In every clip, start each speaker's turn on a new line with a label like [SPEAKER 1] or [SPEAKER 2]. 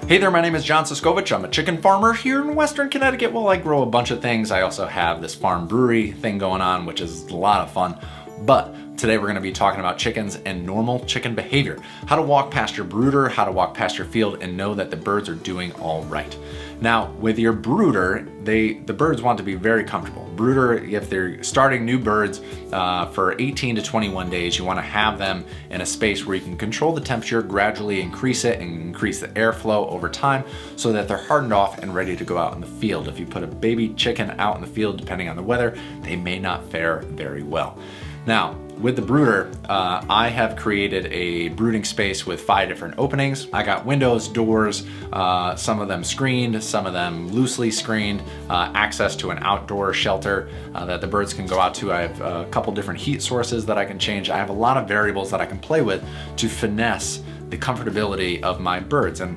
[SPEAKER 1] Hey there, my name is John Siskovich. I'm a chicken farmer here in Western Connecticut. Well, I grow a bunch of things. I also have this farm brewery thing going on, which is a lot of fun. But today we're going to be talking about chickens and normal chicken behavior. How to walk past your brooder, how to walk past your field and know that the birds are doing all right. Now, with your brooder, the birds want to be very comfortable. Brooder, if they're starting new birds for 18 to 21 days, you want to have them in a space where you can control the temperature, gradually increase it and increase the airflow over time so that they're hardened off and ready to go out in the field. If you put a baby chicken out in the field, depending on the weather, they may not fare very well. Now, with the brooder, I have created a brooding space with 5 different openings. I got windows, doors, some of them screened, some of them loosely screened, access to an outdoor shelter that the birds can go out to. I have a couple different heat sources that I can change. I have a lot of variables that I can play with to finesse the comfortability of my birds. And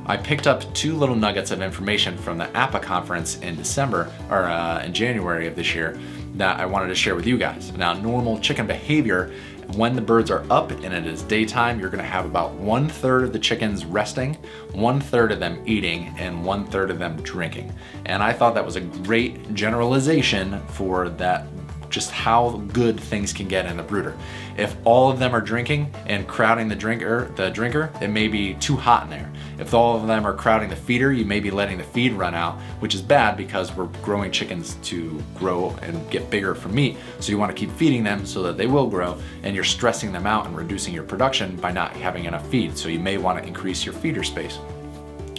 [SPEAKER 1] I picked up 2 little nuggets of information from the APPPA conference in in January of this year that I wanted to share with you guys. Now, normal chicken behavior, when the birds are up and it is daytime, you're gonna have about 1/3 of the chickens resting, 1/3 of them eating, and 1/3 of them drinking. And I thought that was a great generalization for that, just how good things can get in the brooder. If all of them are drinking and crowding the drinker, it may be too hot in there. If all of them are crowding the feeder, you may be letting the feed run out, which is bad because we're growing chickens to grow and get bigger for meat. So you want to keep feeding them so that they will grow, and you're stressing them out and reducing your production by not having enough feed. So you may want to increase your feeder space.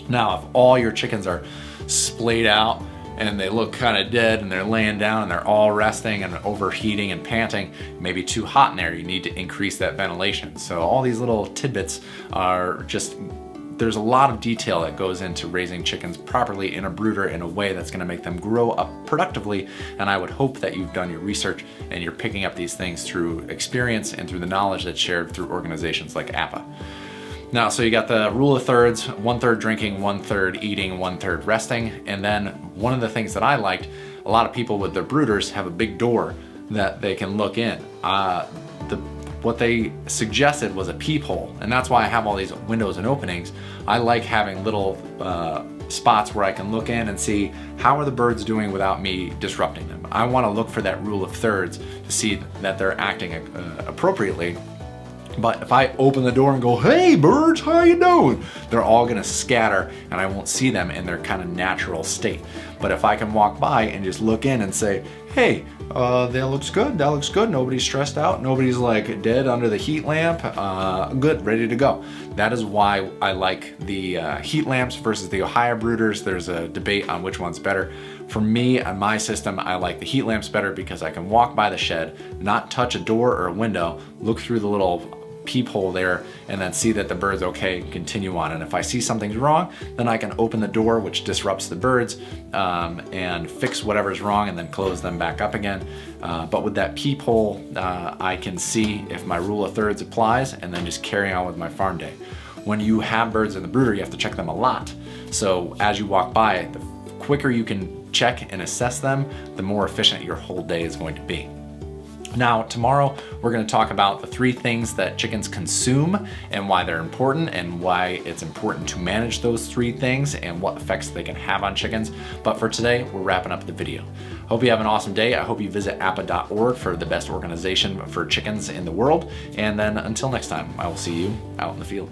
[SPEAKER 1] Now, if all your chickens are splayed out and they look kind of dead and they're laying down and they're all resting and overheating and panting, maybe too hot in there, you need to increase that ventilation. So all these little tidbits are just, there's a lot of detail that goes into raising chickens properly in a brooder in a way that's gonna make them grow up productively. And I would hope that you've done your research and you're picking up these things through experience and through the knowledge that's shared through organizations like APPPA. Now, so you got the rule of thirds, 1/3 drinking, 1/3 eating, 1/3 resting. And then one of the things that I liked, a lot of people with their brooders have a big door that they can look in. What they suggested was a peephole, and that's why I have all these windows and openings. I like having little spots where I can look in and see how are the birds doing without me disrupting them. I want to look for that rule of thirds to see that they're acting appropriately. But if I open the door and go, "Hey birds, how you doing?" they're all gonna scatter and I won't see them in their kind of natural state. But if I can walk by and just look in and say, "Hey, that looks good, nobody's stressed out, nobody's like dead under the heat lamp, good, ready to go." That is why I like the heat lamps versus the Ohio brooders. There's a debate on which one's better. For me, on my system, I like the heat lamps better because I can walk by the shed, not touch a door or a window, look through the little peephole there and then see that the bird's okay and continue on. And if I see something's wrong, then I can open the door, which disrupts the birds, and fix whatever's wrong and then close them back up again. But with that peephole, I can see if my rule of thirds applies and then just carry on with my farm day. When you have birds in the brooder, you have to check them a lot. So as you walk by, the quicker you can check and assess them, the more efficient your whole day is going to be. Now, tomorrow we're going to talk about the 3 things that chickens consume and why they're important and why it's important to manage those 3 things and what effects they can have on chickens. But for today, we're wrapping up the video. Hope you have an awesome day. I hope you visit APPPA.org for the best organization for chickens in the world. And then until next time, I will see you out in the field.